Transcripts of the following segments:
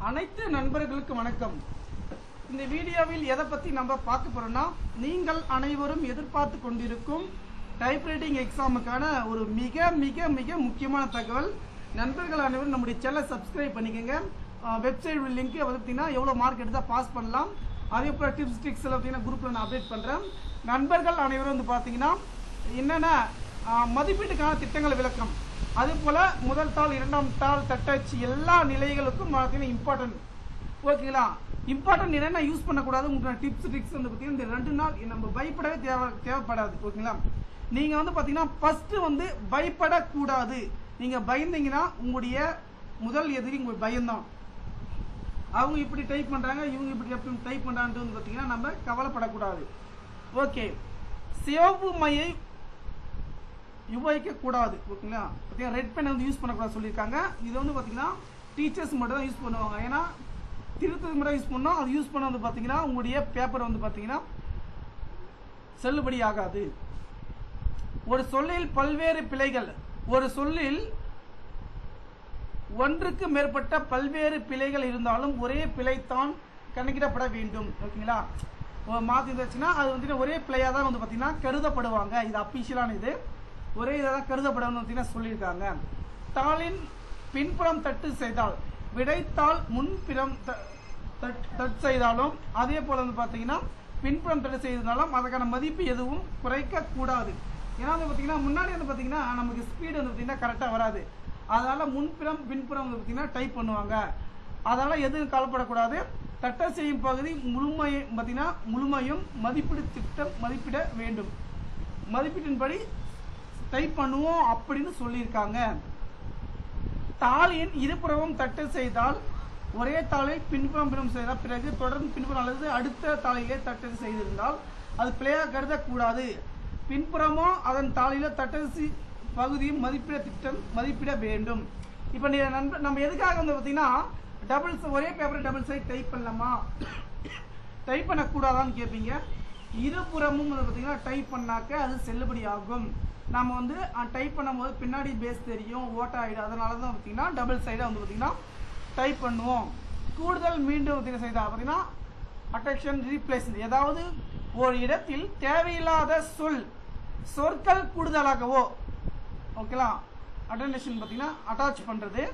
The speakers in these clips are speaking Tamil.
அனைத்து நண்பர்களுக்கு வணக்கம். இந்த வீடியோவில் எதை பத்தி நம்ம பார்க்க போறோம்னா, நீங்கள் அனைவரும் எதிர்பார்த்து கொண்டிருக்கும் டைப்ரைட்டிங் எக்ஸாமுக்கான ஒரு மிக மிக மிக முக்கியமான தகவல். நண்பர்கள் அனைவரும் நம்முடைய சேனலை சப்ஸ்கிரைப் பண்ணிக்கோங்க. வெப்சைட் லிங்க் பார்த்தீங்கன்னா எவ்வளோ மார்க் எடுத்தால் பாஸ் பண்ணலாம், அதே போல் டிப்ஸ் ட்ரிக்ஸ் எல்லாம் பார்த்தீங்கன்னா குரூப்பில் நான் அப்டேட் பண்ணுறேன். நண்பர்கள் அனைவரும் வந்து பார்த்தீங்கன்னா என்னென்ன மதிப்பீட்டுக்கான திட்டங்கள் விளக்கம், அதே போல் முதல் தாள் இரண்டாம் தாள் தட்டச்சு எல்லா நிலைகளுக்கும் பார்த்தீங்கன்னா இம்பார்ட்டன்ட். ஓகேங்களா, இம்பார்ட்டன்ட் என்னென்ன யூஸ் பண்ணக்கூடாது உங்களுக்கு டிப்ஸ் ட்ரிக்ஸ் வந்து பார்த்தீங்கன்னா இந்த 2 நாள் நம்ம பயப்படவே தேவைப்படாது. ஓகேங்களா, நீங்கள் வந்து பார்த்தீங்கன்னா ஃபஸ்ட்டு வந்து பயப்படக்கூடாது. நீங்கள் பயந்தீங்கன்னா உங்களுடைய முதல் எதிரி உங்கள் பயம்தான். அவங்க இப்படி டைப் பண்ணுறாங்க, இவங்க இப்படி டைப் பண்ணுறான்ட்டு வந்து பார்த்தீங்கன்னா நம்ம கவலைப்படக்கூடாது. ஓகே, சிவப்பு மையை உபயோகிக்கக்கூடாது. ஓகேங்களா, பார்த்தீங்கன்னா ரெட் பென் வந்து யூஸ் பண்ணக்கூடாது சொல்லியிருக்காங்க. இது வந்து பார்த்தீங்கன்னா டீச்சர்ஸ் மட்டும் தான் யூஸ் பண்ணுவாங்க. ஏன்னா திருத்தத்துக்கு மட்டும் யூஸ் பண்ணோம், அது யூஸ் பண்ண வந்து பார்த்தீங்கன்னா உங்களுடைய பேப்பர் வந்து பார்த்தீங்கன்னா செல்லுபடி ஆகாது. ஒரு சொல்லில் பல்வேறு பிழைகள், ஒரு சொல்லில் ஒன்றுக்கு மேற்பட்ட பல்வேறு பிழைகள் இருந்தாலும் ஒரே பிழைத்தான் கணக்கிடப்பட வேண்டும். ஓகேங்களா, மாற்றி இருந்துச்சுன்னா அது வந்து ஒரே பிழையாக தான் வந்து பார்த்தீங்கன்னா கருதப்படுவாங்க. இது அஃபிஷியலான இது, ஒரே இதை தான் கருதப்படணும்னு பார்த்தீங்கன்னா சொல்லியிருக்காங்க. தாளின் பின்புறம் தட்டு செய்தால், விடைத்தாள் முன்புறம் தட்டு செய்தாலும் அதே போல் வந்து பார்த்தீங்கன்னா பின்புறம் தட்டு செய்தாலும் அதுக்கான மதிப்பு எதுவும் குறைக்கக்கூடாது. ஏன்னா வந்து பார்த்தீங்கன்னா முன்னாடி வந்து பார்த்தீங்கன்னா நமக்கு ஸ்பீடு வந்து பார்த்தீங்கன்னா கரெக்டாக வராது. அதனால் முன்புறம் பின்புறம் வந்து பார்த்தீங்கன்னா டைப் பண்ணுவாங்க. அதனால் எதுவும் கவலைப்படக்கூடாது. தட்டை செய்யும் பகுதி முழுமையும் மதிப்பீடு திட்டம் மதிப்பிட வேண்டும். மதிப்பீட்டின்படி டைப் பண்ணுவோம் அப்படின்னு சொல்லியிருக்காங்க. தாளின் இருபுறமும் தட்டு செய்தால் ஒரே தாளில் பின்புறம் செய்தால் பிறகு தொடர்ந்து பின்புறம் அல்லது அடுத்த தாளிலே தட்டு செய்திருந்தால் அது பிழையாக கருதக்கூடாது. பின்புறமோ அதன் தாளில தட்டசி பகுதியும் மதிப்பிட திட்டம் மதிப்பிட வேண்டும். இப்போ நம்ம எதுக்காக வந்து பார்த்தீங்கன்னா டபுள்ஸ் ஒரே பேப்பர் டபுள் சைட் டைப் பண்ணலாமா டைப் பண்ணக்கூடாதான்னு கேட்பீங்க. இருபுறமும் வந்து பார்த்தீங்கன்னா டைப் பண்ணாக்க அது செல்லுபடி ஆகும். நம்ம வந்து டைப் பண்ணும்போது பின்னாடி பேஸ் தெரியும், ஓட்ட ஆகிடும். அதனால தான் பார்த்தீங்கன்னா டபுள் சைடாக வந்து பார்த்தீங்கன்னா டைப் பண்ணுவோம். கூடுதல் மீண்டும் பார்த்தீங்கன்னா செய்தால் பார்த்தீங்கன்னா அட்டெக்ஷன் ரீப்ளேஸ், ஏதாவது ஒரு இடத்தில் தேவையில்லாத சொற்கள் கூடுதலாகவோ, ஓகேங்களா, அட்டென்ஷன் பார்த்தீங்கன்னா அட்டாச் பண்ணுறது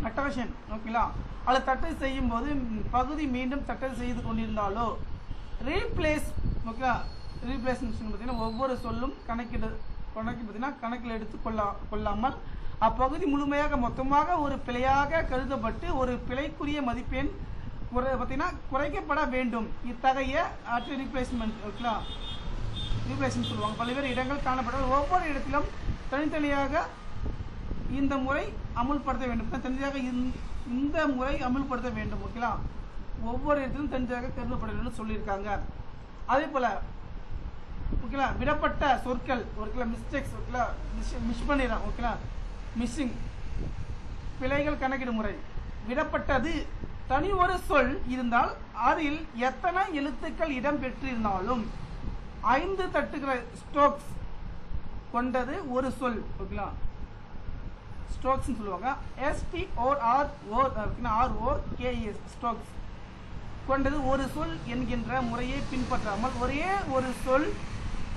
அட்டாஷன். ஓகேங்களா, அதை தட்டை செய்யும் போது பகுதி மீண்டும் தட்டை செய்து கொண்டிருந்தாலோ ரீப்ளேஸ். ஓகேங்களா, ரீப்ளேஸ்மென்ட் பார்த்தீங்கன்னா ஒவ்வொரு சொல்லும் கணக்கில் எடுத்து கொள்ளாமல் அப்பகுதி முழுமையாக மொத்தமாக ஒரு பிழையாக கருதப்பட்டு ஒரு பிழைக்குரிய மதிப்பெண் பார்த்தீங்கன்னா குறைக்கப்பட வேண்டும். இத்தகைய ரீப்ளேஸ்மெண்ட், ஓகேங்களா, ரீப்ளேஸ்மெண்ட் சொல்லுவாங்க. பல்வேறு இடங்கள் காணப்பட ஒவ்வொரு இடத்திலும் தனித்தனியாக இந்த முறை அமுல்படுத்த வேண்டும். தனியாக இந்த முறை அமுல்படுத்த வேண்டும். ஓகேங்களா, ஒவ்வொரு இடத்திலும் தனியாக கருதப்பட வேண்டும் சொல்லியிருக்காங்க. அதே போல ஓகேங்களா விடப்பட்ட சொற்கள், ஓகேங்களா, மிஸ்டேக்ஸ், ஓகேங்களா, மிஸ் பண்ணிடுறோம். ஓகேங்களா, மிஸ்ஸிங் பிழைகள் கணக்கிடும் முறை. விடப்பட்டது தனி ஒரு சொல் இருந்தால் அதில் எத்தனை எழுத்துக்கள் இடம் பெற்றிருந்தாலும் 5 தட்டுகளை ஸ்ட்ரோக்ஸ் கொண்டது ஒரு சொல். ஓகேங்களா, ஸ்ட்ரோக்ஸ் சொல்லுவாங்க. STORKES ஸ்ட்ரோக்ஸ் கொண்டது ஒரு சொல் என்கின்ற முறையை பின்பற்றாமல் ஒரே ஒரு சொல்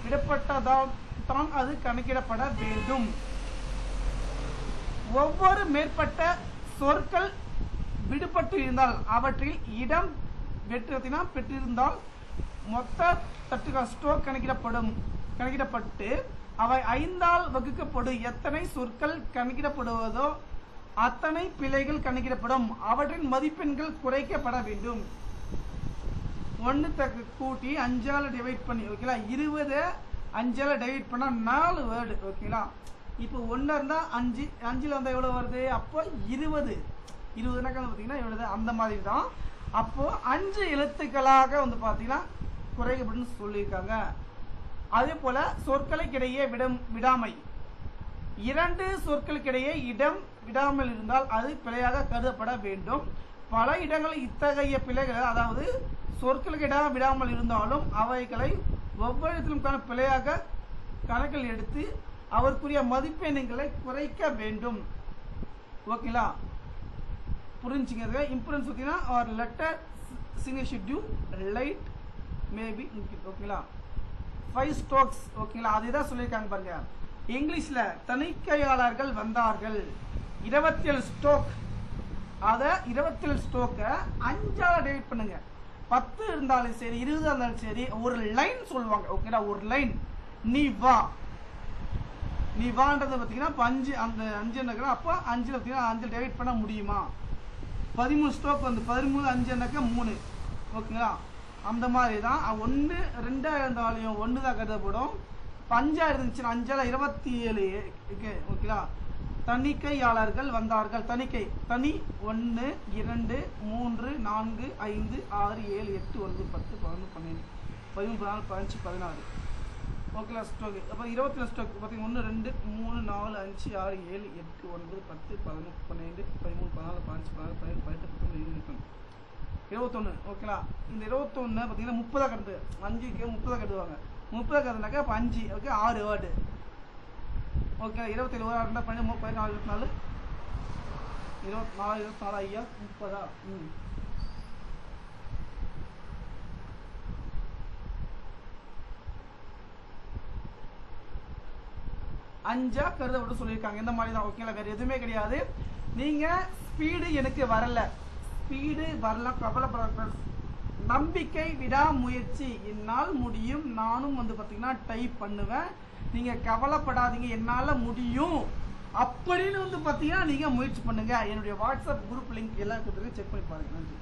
விடப்பட்டதால் தான் அது கணக்கிடப்பட வேண்டும். ஒவ்வொரு மேற்பட்ட சொற்கள் விடுபட்டு இருந்தால் அவற்றில் இடம் பெற்றிருந்தால் மொத்த தட்டுகள் ஸ்ட்ரோக் கணக்கிடப்பட்டு அவை 5ஆல் வகுக்கப்படும். எத்தனை சொற்கள் கணக்கிடப்படுவதோ அத்தனை பிழைகள் கணக்கிடப்படும். அவற்றின் மதிப்பெண்கள் குறைக்கப்பட வேண்டும். 1 கூட்டி 5ஆல் டிவைட் பண்ணி, ஓகேங்களா, 20 5ஆல் டிவைட் பண்ணால் 4 வேர்டு. ஓகேங்களா, இப்போ 1 இருந்தால் 5, 5ல் வந்தால் எவ்வளோ வருது? அப்போ 20னாக்கா பார்த்தீங்கன்னா எவ்வளவு? அந்த மாதிரி தான். அப்போ 5 எழுத்துக்களாக வந்து பார்த்தீங்கன்னா குறைக்கப்படும் சொல்லியிருக்காங்க. அதே போல சொற்களுக்கிடையே விடாமை, 2 சொற்களுக்கிடையே இடம் விடாமல் இருந்தால் அது பிழையாக கருதப்பட வேண்டும். பல இடங்களில் இத்தகைய பிழைகள், அதாவது சொற்களுக்கு இடம் விடாமல் இருந்தாலும் அவைகளை ஒவ்வொரு இடத்திலும் பிழையாக கணக்கில் எடுத்து அவருக்குரிய மதிப்பெண்களை குறைக்க வேண்டும். ஓகேங்களா, புரிஞ்சுங்க. இம்பார்ட்டன்ஸ் பார்த்தீங்கன்னா R letter signature should to light maybe ஓகேங்களா. 5 ஸ்ட்ரோக்ஸ் ஓகேங்களா. அதுதான் சொல்லியிருக்காங்க பாருங்க. இங்கிலீஷ்ல தணிக்கையாளர்கள் வந்தார்கள் 27 ஸ்ட்ரோக். அதை 27 ஸ்ட்ரோக்கை 5ஆல டிவைட் பண்ணுங்க. 10 இருந்தாலும் சரி 20 இருந்தாலும் சரி ஒரு லைன் சொல்லுவாங்க ஓகேடா. ஒரு லைன் நீ வா நீ வான்றது பார்த்தீங்கன்னா 5 அந்த 5 என்னக்கா அப்போ 5ல் பார்த்தீங்கன்னா 5 டிவைட் பண்ண முடியுமா? 13 ஸ்ட்ரோக் வந்து 13 5 என்னக்கா 3 ஓகேங்களா. அந்த மாதிரி தான் 1 2 இருந்தாலையும் 1 தான் கருதப்படும். 5 இருந்துச்சுன்னா 5ஆல 27 ஓகேங்களா. தணிக்கையாளர்கள் வந்தார்கள். தணிக்கை தனி 1 2 3 4 5 6 7 8 9 10 11 12 13 14 15 16 ஓகேங்களா. ஸ்ட்ரோக் அப்போ 27 ஸ்ட்ரோக் பார்த்தீங்கன்னா 1 2 3 4 5 6 7 8 9 10 11 12 13 14 15 16 17 18 19 21 ஓகேங்களா. இந்த 21 பார்த்தீங்கன்னா 30 கருது 5க்கு 30 கருதுவாங்க. 30 கருதுனாக்கா இப்போ 5 ஓகே 6 வேர்டு ஓகே. 27 ஒரு 2 14 24 24 24 ஐயா 30 5ஆ கருதப்பட்டு சொல்லியிருக்காங்க. இந்த மாதிரி தான் ஓகேங்களா. வேற எதுவுமே கிடையாது. நீங்க ஸ்பீடு எனக்கு வரல கவலைப்பட நம்பிக்கை விடாமுயற்சி என்னால் முடியும். நானும் வந்து பார்த்தீங்கன்னா டைப் பண்ணுவேன். நீங்க கவலைப்படாதீங்க என்னால முடியும் அப்படின்னு வந்து பார்த்தீங்கன்னா நீங்க முயற்சி பண்ணுங்க. என்னுடைய வாட்ஸ்அப் குரூப் லிங்க் எல்லாம் செக் பண்ணி பாருங்க. நன்றி.